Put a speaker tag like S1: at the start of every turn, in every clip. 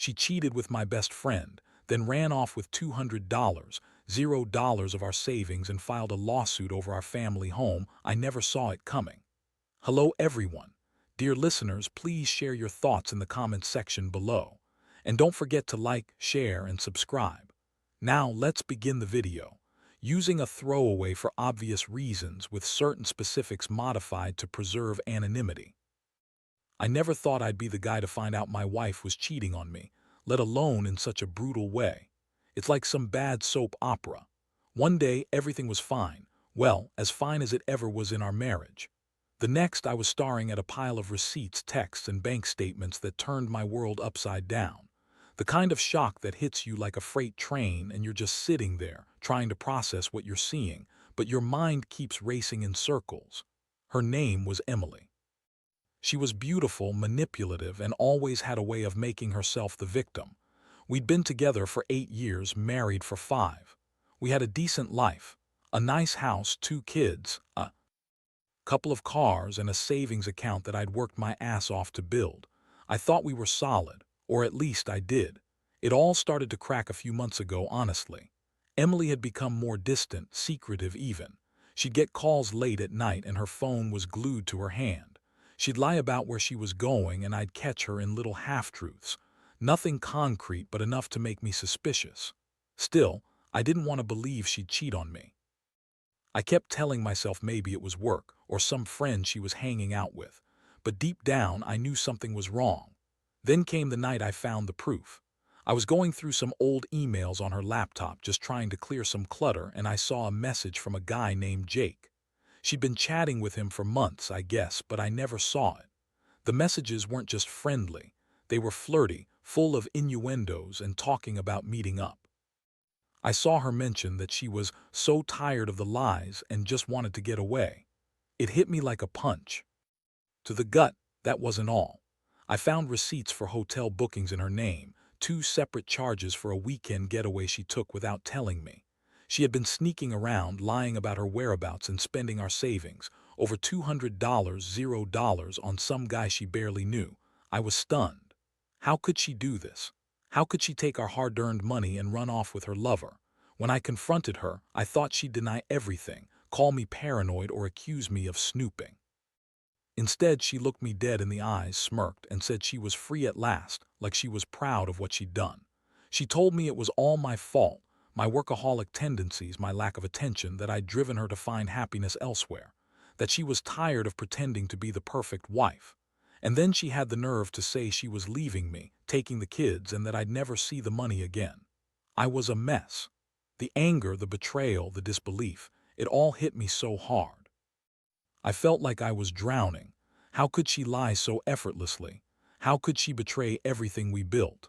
S1: She cheated with my best friend, then ran off with $200, $0 of our savings, and filed a lawsuit over our family home. I never saw it coming. Hello everyone. Dear listeners, please share your thoughts in the comments section below. And don't forget to like, share, and subscribe. Now let's begin the video. Using a throwaway for obvious reasons with certain specifics modified to preserve anonymity. I never thought I'd be the guy to find out my wife was cheating on me, let alone in such a brutal way. It's like some bad soap opera. One day everything was fine, well, as fine as it ever was in our marriage. The next I was staring at a pile of receipts, texts, and bank statements that turned my world upside down. The kind of shock that hits you like a freight train and you're just sitting there, trying to process what you're seeing, but your mind keeps racing in circles. Her name was Emily. She was beautiful, manipulative, and always had a way of making herself the victim. We'd been together for 8 years, married for 5. We had a decent life, a nice house, 2 kids, a couple of cars, and a savings account that I'd worked my ass off to build. I thought we were solid, or at least I did. It all started to crack a few months ago, honestly. Emily had become more distant, secretive even. She'd get calls late at night and her phone was glued to her hand. She'd lie about where she was going and I'd catch her in little half-truths. Nothing concrete, but enough to make me suspicious. Still, I didn't want to believe she'd cheat on me. I kept telling myself maybe it was work or some friend she was hanging out with, but deep down I knew something was wrong. Then came the night I found the proof. I was going through some old emails on her laptop just trying to clear some clutter, and I saw a message from a guy named Jake. She'd been chatting with him for months, I guess, but I never saw it. The messages weren't just friendly. They were flirty, full of innuendos and talking about meeting up. I saw her mention that she was so tired of the lies and just wanted to get away. It hit me like a punch. To the gut, that wasn't all. I found receipts for hotel bookings in her name, 2 separate charges for a weekend getaway she took without telling me. She had been sneaking around, lying about her whereabouts and spending our savings, over $200, $0 on some guy she barely knew. I was stunned. How could she do this? How could she take our hard-earned money and run off with her lover? When I confronted her, I thought she'd deny everything, call me paranoid, or accuse me of snooping. Instead, she looked me dead in the eyes, smirked, and said she was free at last, like she was proud of what she'd done. She told me it was all my fault, my workaholic tendencies, my lack of attention, that I'd driven her to find happiness elsewhere, that she was tired of pretending to be the perfect wife. And then she had the nerve to say she was leaving me, taking the kids, and that I'd never see the money again. I was a mess. The anger, the betrayal, the disbelief, it all hit me so hard. I felt like I was drowning. How could she lie so effortlessly? How could she betray everything we built?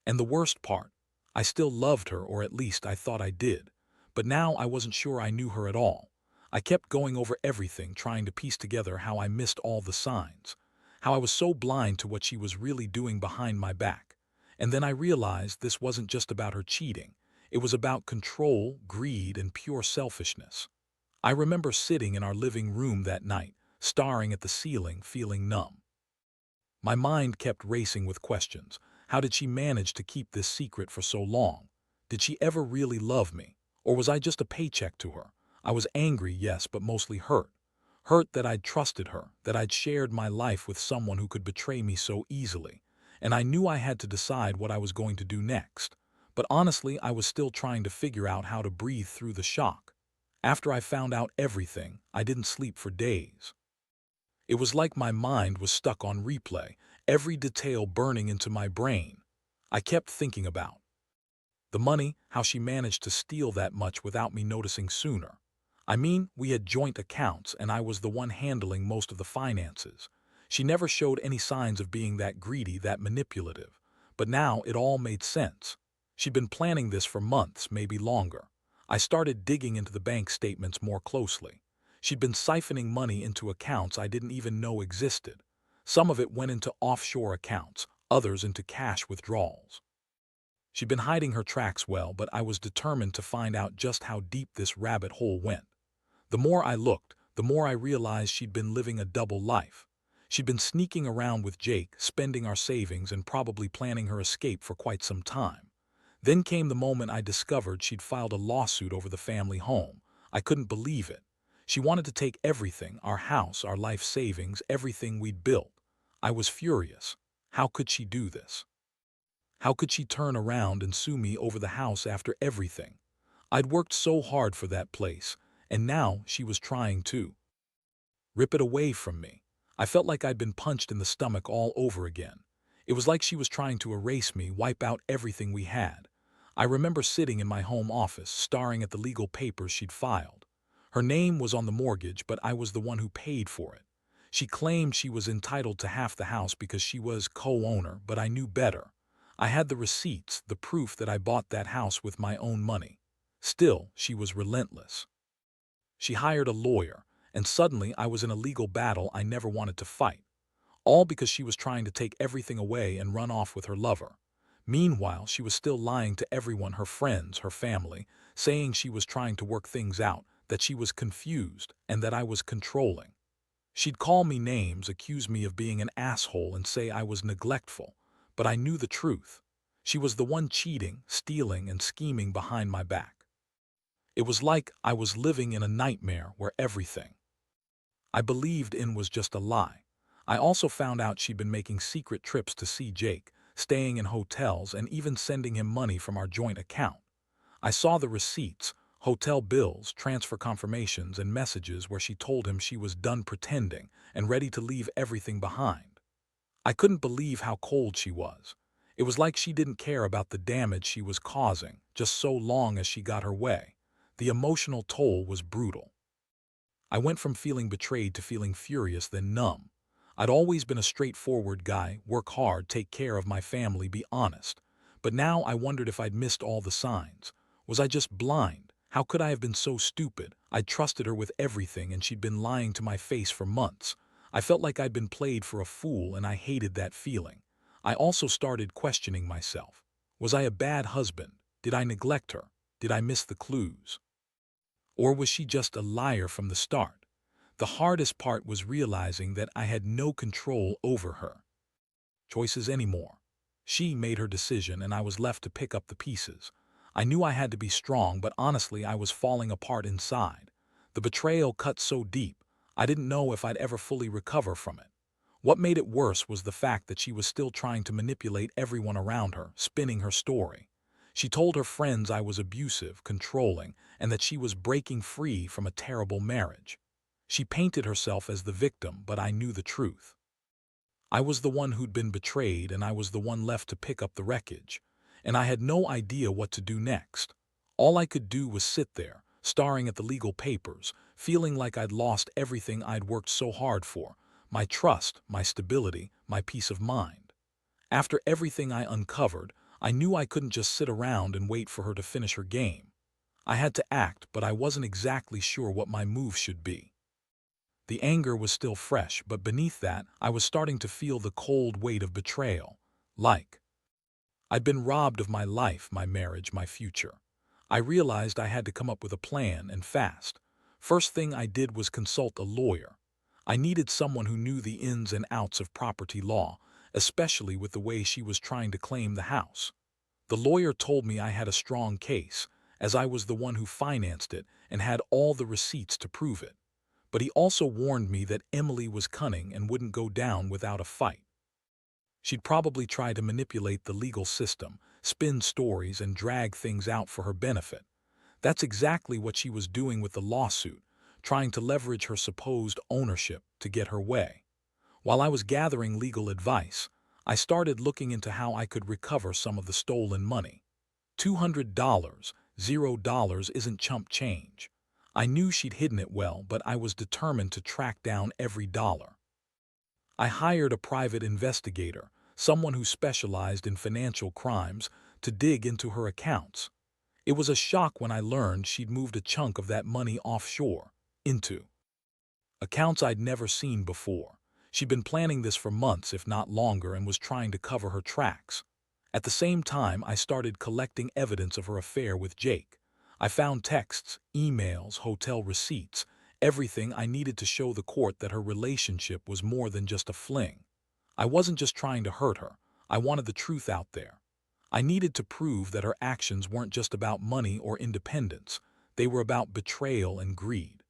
S1: And the worst part, I still loved her, or at least I thought I did. But now I wasn't sure I knew her at all. I kept going over everything, trying to piece together how I missed all the signs, how I was so blind to what she was really doing behind my back. And then I realized this wasn't just about her cheating. It was about control, greed, and pure selfishness. I remember sitting in our living room that night, staring at the ceiling, feeling numb. My mind kept racing with questions. How did she manage to keep this secret for so long? Did she ever really love me? Or was I just a paycheck to her? I was angry, yes, but mostly hurt. Hurt that I'd trusted her, that I'd shared my life with someone who could betray me so easily. And I knew I had to decide what I was going to do next. But honestly, I was still trying to figure out how to breathe through the shock. After I found out everything, I didn't sleep for days. It was like my mind was stuck on replay, every detail burning into my brain. I kept thinking about the money, how she managed to steal that much without me noticing sooner. I mean, we had joint accounts and I was the one handling most of the finances. She never showed any signs of being that greedy, that manipulative. But now it all made sense. She'd been planning this for months, maybe longer. I started digging into the bank statements more closely. She'd been siphoning money into accounts I didn't even know existed. Some of it went into offshore accounts, others into cash withdrawals. She'd been hiding her tracks well, but I was determined to find out just how deep this rabbit hole went. The more I looked, the more I realized she'd been living a double life. She'd been sneaking around with Jake, spending our savings and probably planning her escape for quite some time. Then came the moment I discovered she'd filed a lawsuit over the family home. I couldn't believe it. She wanted to take everything, our house, our life savings, everything we'd built. I was furious. How could she do this? How could she turn around and sue me over the house after everything? I'd worked so hard for that place, and now she was trying to rip it away from me. I felt like I'd been punched in the stomach all over again. It was like she was trying to erase me, wipe out everything we had. I remember sitting in my home office, staring at the legal papers she'd filed. Her name was on the mortgage, but I was the one who paid for it. She claimed she was entitled to half the house because she was co-owner, but I knew better. I had the receipts, the proof that I bought that house with my own money. Still, she was relentless. She hired a lawyer, and suddenly I was in a legal battle I never wanted to fight, all because she was trying to take everything away and run off with her lover. Meanwhile, she was still lying to everyone, her friends, her family, saying she was trying to work things out, that she was confused, and that I was controlling. She'd call me names, accuse me of being an asshole, and say I was neglectful, but I knew the truth. She was the one cheating, stealing, and scheming behind my back. It was like I was living in a nightmare where everything I believed in was just a lie. I also found out she'd been making secret trips to see Jake, staying in hotels, and even sending him money from our joint account. I saw the receipts, hotel bills, transfer confirmations, and messages where she told him she was done pretending and ready to leave everything behind. I couldn't believe how cold she was. It was like she didn't care about the damage she was causing, just so long as she got her way. The emotional toll was brutal. I went from feeling betrayed to feeling furious, then numb. I'd always been a straightforward guy, work hard, take care of my family, be honest. But now I wondered if I'd missed all the signs. Was I just blind? How could I have been so stupid? I'd trusted her with everything, and she'd been lying to my face for months. I felt like I'd been played for a fool, and I hated that feeling. I also started questioning myself. Was I a bad husband? Did I neglect her? Did I miss the clues? Or was she just a liar from the start? The hardest part was realizing that I had no control over her choices anymore. She made her decision, and I was left to pick up the pieces. I knew I had to be strong, but honestly, I was falling apart inside. The betrayal cut so deep, I didn't know if I'd ever fully recover from it. What made it worse was the fact that she was still trying to manipulate everyone around her, spinning her story. She told her friends I was abusive, controlling, and that she was breaking free from a terrible marriage. She painted herself as the victim, but I knew the truth. I was the one who'd been betrayed, and I was the one left to pick up the wreckage. And I had no idea what to do next. All I could do was sit there, staring at the legal papers, feeling like I'd lost everything I'd worked so hard for: my trust, my stability, my peace of mind. After everything I uncovered, I knew I couldn't just sit around and wait for her to finish her game. I had to act, but I wasn't exactly sure what my move should be. The anger was still fresh, but beneath that, I was starting to feel the cold weight of betrayal. Like I'd been robbed of my life, my marriage, my future. I realized I had to come up with a plan, and fast. First thing I did was consult a lawyer. I needed someone who knew the ins and outs of property law, especially with the way she was trying to claim the house. The lawyer told me I had a strong case, as I was the one who financed it and had all the receipts to prove it. But he also warned me that Emily was cunning and wouldn't go down without a fight. She'd probably try to manipulate the legal system, spin stories, and drag things out for her benefit. That's exactly what she was doing with the lawsuit, trying to leverage her supposed ownership to get her way. While I was gathering legal advice, I started looking into how I could recover some of the stolen money. $200, $0 isn't chump change. I knew she'd hidden it well, but I was determined to track down every dollar. I hired a private investigator, someone who specialized in financial crimes, to dig into her accounts. It was a shock when I learned she'd moved a chunk of that money offshore, into accounts I'd never seen before. She'd been planning this for months, if not longer, and was trying to cover her tracks. At the same time, I started collecting evidence of her affair with Jake. I found texts, emails, hotel receipts, everything I needed to show the court that her relationship was more than just a fling. I wasn't just trying to hurt her. I wanted the truth out there. I needed to prove that her actions weren't just about money or independence. They were about betrayal and greed.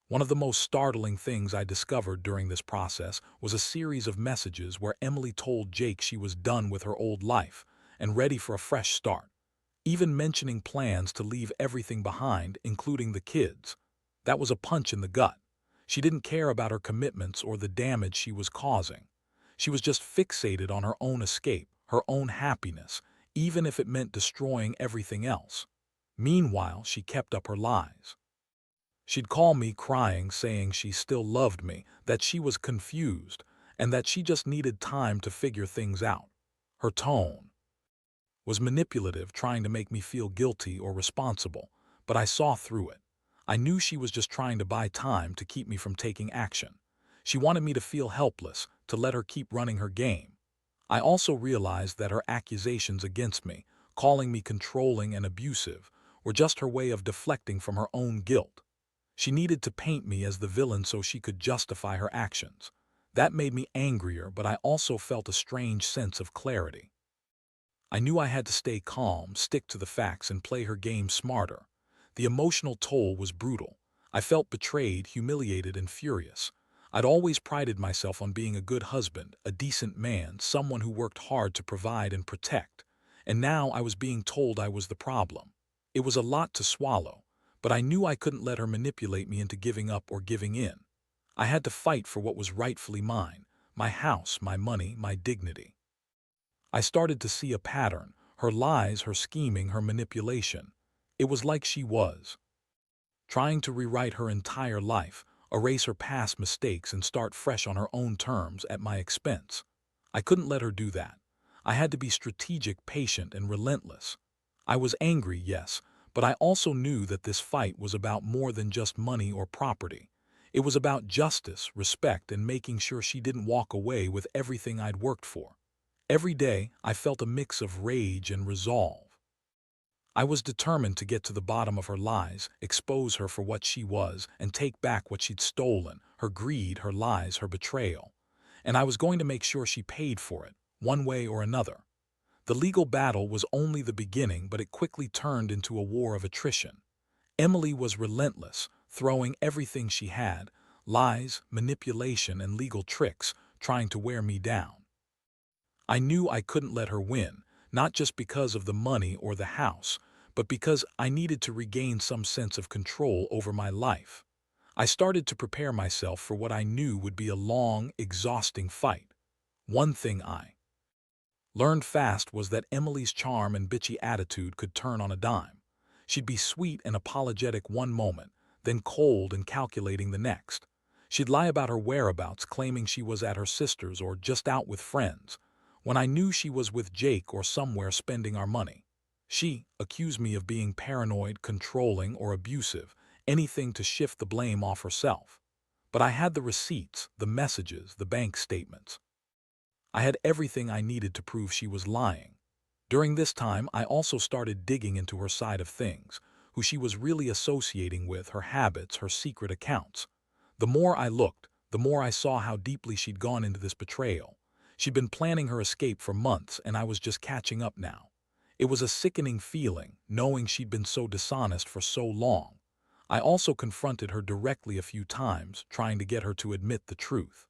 S1: One of the most startling things I discovered during this process was a series of messages where Emily told Jake she was done with her old life and ready for a fresh start, even mentioning plans to leave everything behind, including the kids. That was a punch in the gut. She didn't care about her commitments or the damage she was causing. She was just fixated on her own escape, her own happiness, even if it meant destroying everything else. Meanwhile, she kept up her lies. She'd call me crying, saying she still loved me, that she was confused, and that she just needed time to figure things out. Her tone was manipulative, trying to make me feel guilty or responsible, but I saw through it. I knew she was just trying to buy time to keep me from taking action. She wanted me to feel helpless, to let her keep running her game. I also realized that her accusations against me, calling me controlling and abusive, were just her way of deflecting from her own guilt. She needed to paint me as the villain so she could justify her actions. That made me angrier, but I also felt a strange sense of clarity. I knew I had to stay calm, stick to the facts, and play her game smarter. The emotional toll was brutal. I felt betrayed, humiliated, and furious. I'd always prided myself on being a good husband, a decent man, someone who worked hard to provide and protect. And now I was being told I was the problem. It was a lot to swallow, but I knew I couldn't let her manipulate me into giving up or giving in. I had to fight for what was rightfully mine: my house, my money, my dignity. I started to see a pattern: her lies, her scheming, her manipulation. It was like she was trying to rewrite her entire life, erase her past mistakes, and start fresh on her own terms at my expense. I couldn't let her do that. I had to be strategic, patient, and relentless. I was angry, yes, but I also knew that this fight was about more than just money or property. It was about justice, respect, and making sure she didn't walk away with everything I'd worked for. Every day, I felt a mix of rage and resolve. I was determined to get to the bottom of her lies, expose her for what she was, and take back what she'd stolen: her greed, her lies, her betrayal. And I was going to make sure she paid for it, one way or another. The legal battle was only the beginning, but it quickly turned into a war of attrition. Emily was relentless, throwing everything she had: lies, manipulation, and legal tricks, trying to wear me down. I knew I couldn't let her win, not just because of the money or the house, but because I needed to regain some sense of control over my life. I started to prepare myself for what I knew would be a long, exhausting fight. One thing I learned fast was that Emily's charm and bitchy attitude could turn on a dime. She'd be sweet and apologetic one moment, then cold and calculating the next. She'd lie about her whereabouts, claiming she was at her sister's or just out with friends, when I knew she was with Jake or somewhere spending our money. She accused me of being paranoid, controlling, or abusive, anything to shift the blame off herself. But I had the receipts, the messages, the bank statements. I had everything I needed to prove she was lying. During this time, I also started digging into her side of things: who she was really associating with, her habits, her secret accounts. The more I looked, the more I saw how deeply she'd gone into this betrayal. She'd been planning her escape for months, and I was just catching up now. It was a sickening feeling, knowing she'd been so dishonest for so long. I also confronted her directly a few times, trying to get her to admit the truth.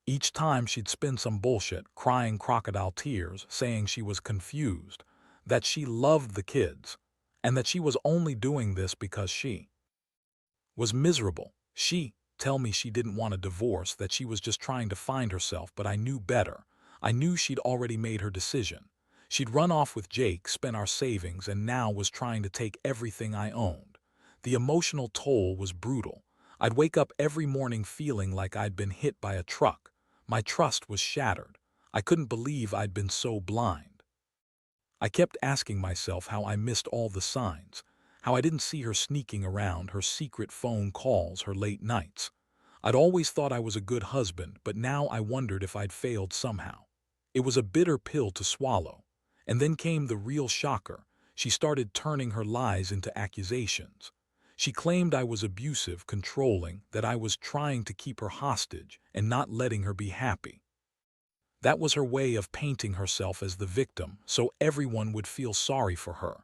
S1: Each time she'd spin some bullshit, crying crocodile tears, saying she was confused, that she loved the kids, and that she was only doing this because she was miserable. She tell me she didn't want a divorce, that she was just trying to find herself, but I knew better. I knew she'd already made her decision. She'd run off with Jake, spent our savings, and now was trying to take everything I owned. The emotional toll was brutal. I'd wake up every morning feeling like I'd been hit by a truck. My trust was shattered. I couldn't believe I'd been so blind. I kept asking myself how I missed all the signs, how I didn't see her sneaking around, her secret phone calls, her late nights. I'd always thought I was a good husband, but now I wondered if I'd failed somehow. It was a bitter pill to swallow. And then came the real shocker. She started turning her lies into accusations. She claimed I was abusive, controlling, that I was trying to keep her hostage and not letting her be happy. That was her way of painting herself as the victim, so everyone would feel sorry for her.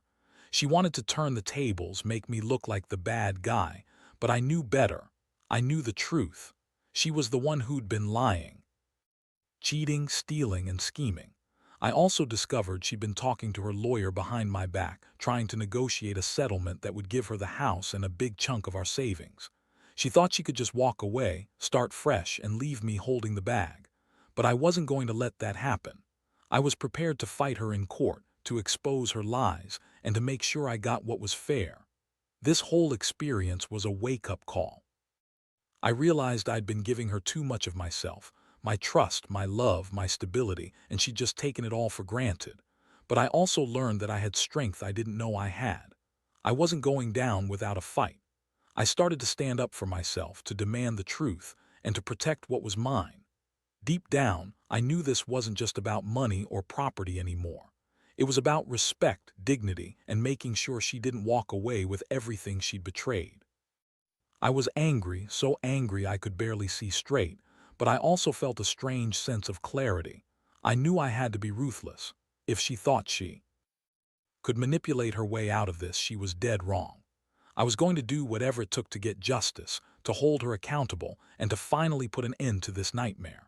S1: She wanted to turn the tables, make me look like the bad guy, but I knew better. I knew the truth. She was the one who'd been lying, cheating, stealing, and scheming. I also discovered she'd been talking to her lawyer behind my back, trying to negotiate a settlement that would give her the house and a big chunk of our savings. She thought she could just walk away, start fresh, and leave me holding the bag. But I wasn't going to let that happen. I was prepared to fight her in court, to expose her lies, and to make sure I got what was fair. This whole experience was a wake-up call. I realized I'd been giving her too much of myself, my trust, my love, my stability, and she'd just taken it all for granted. But I also learned that I had strength I didn't know I had. I wasn't going down without a fight. I started to stand up for myself, to demand the truth, and to protect what was mine. Deep down, I knew this wasn't just about money or property anymore. It was about respect, dignity, and making sure she didn't walk away with everything she'd betrayed. I was angry, so angry I could barely see straight, but I also felt a strange sense of clarity. I knew I had to be ruthless. If she thought she could manipulate her way out of this, she was dead wrong. I was going to do whatever it took to get justice, to hold her accountable, and to finally put an end to this nightmare.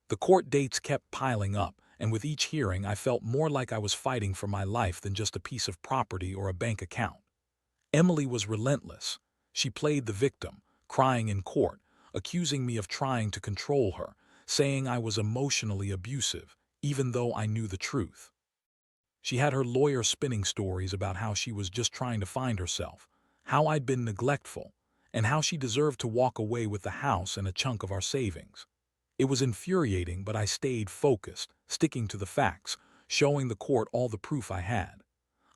S1: The court dates kept piling up, and with each hearing I felt more like I was fighting for my life than just a piece of property or a bank account. Emily was relentless. She played the victim, crying in court, accusing me of trying to control her, saying I was emotionally abusive, even though I knew the truth. She had her lawyer spinning stories about how she was just trying to find herself, how I'd been neglectful, and how she deserved to walk away with the house and a chunk of our savings. It was infuriating, but I stayed focused, sticking to the facts, showing the court all the proof I had.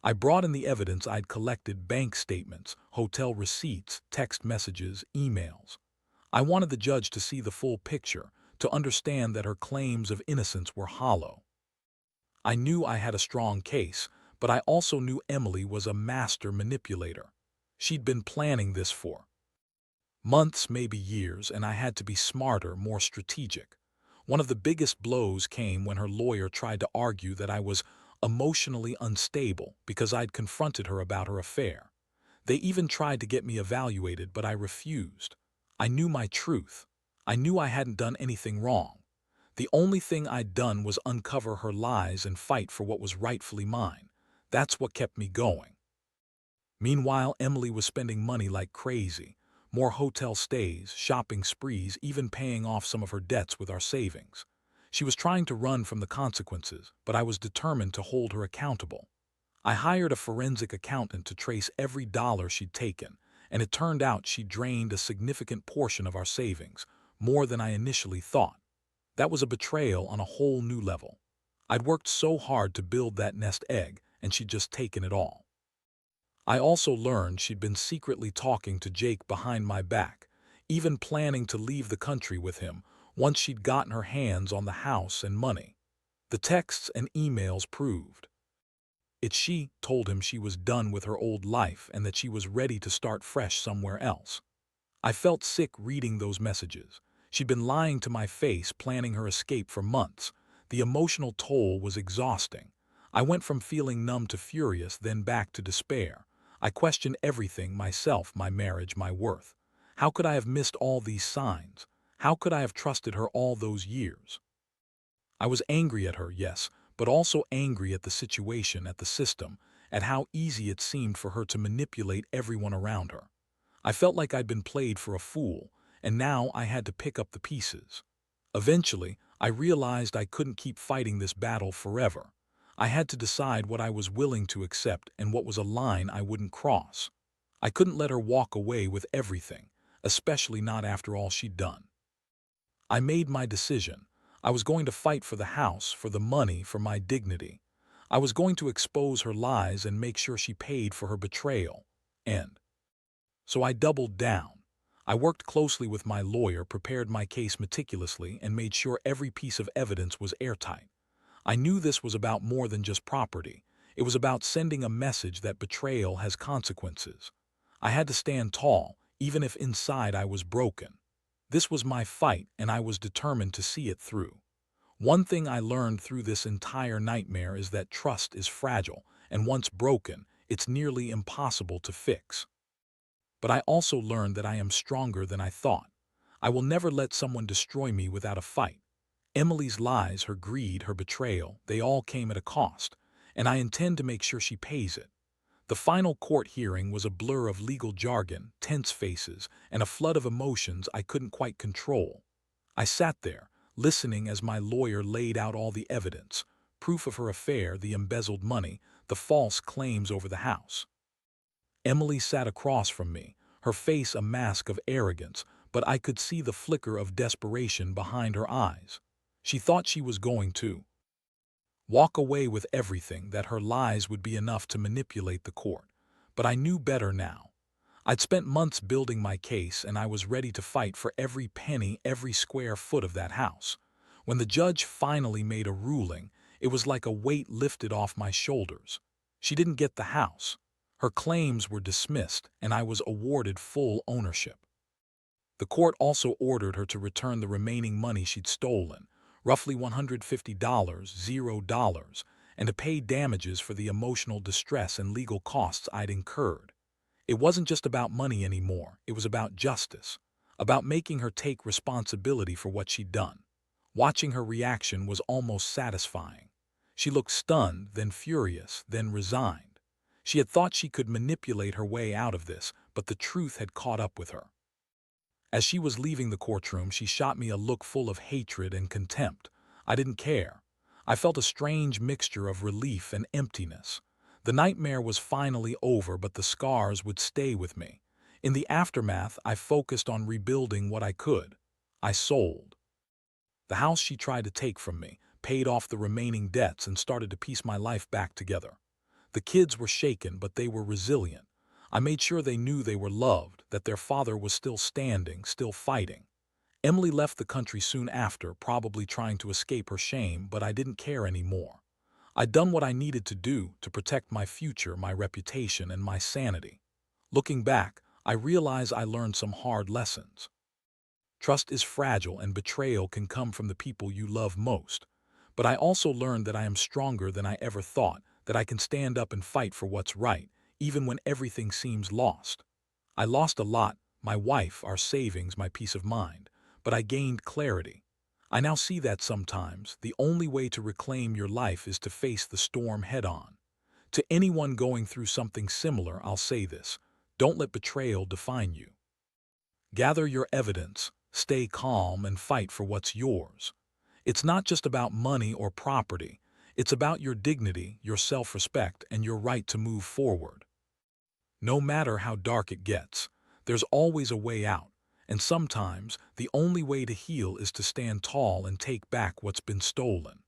S1: I brought in the evidence I'd collected: bank statements, hotel receipts, text messages, emails. I wanted the judge to see the full picture, to understand that her claims of innocence were hollow. I knew I had a strong case, but I also knew Emily was a master manipulator. She'd been planning this for months, maybe years, and I had to be smarter, more strategic. One of the biggest blows came when her lawyer tried to argue that I was emotionally unstable because I'd confronted her about her affair. They even tried to get me evaluated, but I refused. I knew my truth. I knew I hadn't done anything wrong. The only thing I'd done was uncover her lies and fight for what was rightfully mine. That's what kept me going. Meanwhile, Emily was spending money like crazy. More hotel stays, shopping sprees, even paying off some of her debts with our savings. She was trying to run from the consequences, but I was determined to hold her accountable. I hired a forensic accountant to trace every dollar she'd taken, and it turned out she drained a significant portion of our savings, more than I initially thought. That was a betrayal on a whole new level. I'd worked so hard to build that nest egg, and she'd just taken it all. I also learned she'd been secretly talking to Jake behind my back, even planning to leave the country with him once she'd gotten her hands on the house and money. The texts and emails proved it. She told him she was done with her old life and that she was ready to start fresh somewhere else. I felt sick reading those messages. She'd been lying to my face, planning her escape for months. The emotional toll was exhausting. I went from feeling numb to furious, then back to despair. I questioned everything: myself, my marriage, my worth. How could I have missed all these signs? How could I have trusted her all those years? I was angry at her, yes, but also angry at the situation, at the system, at how easy it seemed for her to manipulate everyone around her. I felt like I'd been played for a fool, and now I had to pick up the pieces. Eventually, I realized I couldn't keep fighting this battle forever. I had to decide what I was willing to accept and what was a line I wouldn't cross. I couldn't let her walk away with everything, especially not after all she'd done. I made my decision. I was going to fight for the house, for the money, for my dignity. I was going to expose her lies and make sure she paid for her betrayal. So I doubled down. I worked closely with my lawyer, prepared my case meticulously, and made sure every piece of evidence was airtight. I knew this was about more than just property. It was about sending a message that betrayal has consequences. I had to stand tall, even if inside I was broken. This was my fight, and I was determined to see it through. One thing I learned through this entire nightmare is that trust is fragile, and once broken, it's nearly impossible to fix. But I also learned that I am stronger than I thought. I will never let someone destroy me without a fight. Emily's lies, her greed, her betrayal, they all came at a cost, and I intend to make sure she pays it. The final court hearing was a blur of legal jargon, tense faces, and a flood of emotions I couldn't quite control. I sat there, listening as my lawyer laid out all the evidence, proof of her affair, the embezzled money, the false claims over the house. Emily sat across from me, her face a mask of arrogance, but I could see the flicker of desperation behind her eyes. She thought she was going to walk away with everything, that her lies would be enough to manipulate the court. But I knew better now. I'd spent months building my case, and I was ready to fight for every penny, every square foot of that house. When the judge finally made a ruling, it was like a weight lifted off my shoulders. She didn't get the house. Her claims were dismissed, and I was awarded full ownership. The court also ordered her to return the remaining money she'd stolen, roughly $150, $0, and to pay damages for the emotional distress and legal costs I'd incurred. It wasn't just about money anymore, it was about justice, about making her take responsibility for what she'd done. Watching her reaction was almost satisfying. She looked stunned, then furious, then resigned. She had thought she could manipulate her way out of this, but the truth had caught up with her. As she was leaving the courtroom, she shot me a look full of hatred and contempt. I didn't care. I felt a strange mixture of relief and emptiness. The nightmare was finally over, but the scars would stay with me. In the aftermath, I focused on rebuilding what I could. I sold the house she tried to take from me, paid off the remaining debts, and started to piece my life back together. The kids were shaken, but they were resilient. I made sure they knew they were loved, that their father was still standing, still fighting. Emily left the country soon after, probably trying to escape her shame, but I didn't care anymore. I'd done what I needed to do to protect my future, my reputation, and my sanity. Looking back, I realize I learned some hard lessons. Trust is fragile, and betrayal can come from the people you love most. But I also learned that I am stronger than I ever thought, that I can stand up and fight for what's right, even when everything seems lost. I lost a lot: my wife, our savings, my peace of mind. But I gained clarity. I now see that sometimes the only way to reclaim your life is to face the storm head-on. To anyone going through something similar, I'll say this: don't let betrayal define you. Gather your evidence, stay calm, and fight for what's yours. It's not just about money or property. It's about your dignity, your self-respect, and your right to move forward. No matter how dark it gets, there's always a way out, and sometimes the only way to heal is to stand tall and take back what's been stolen.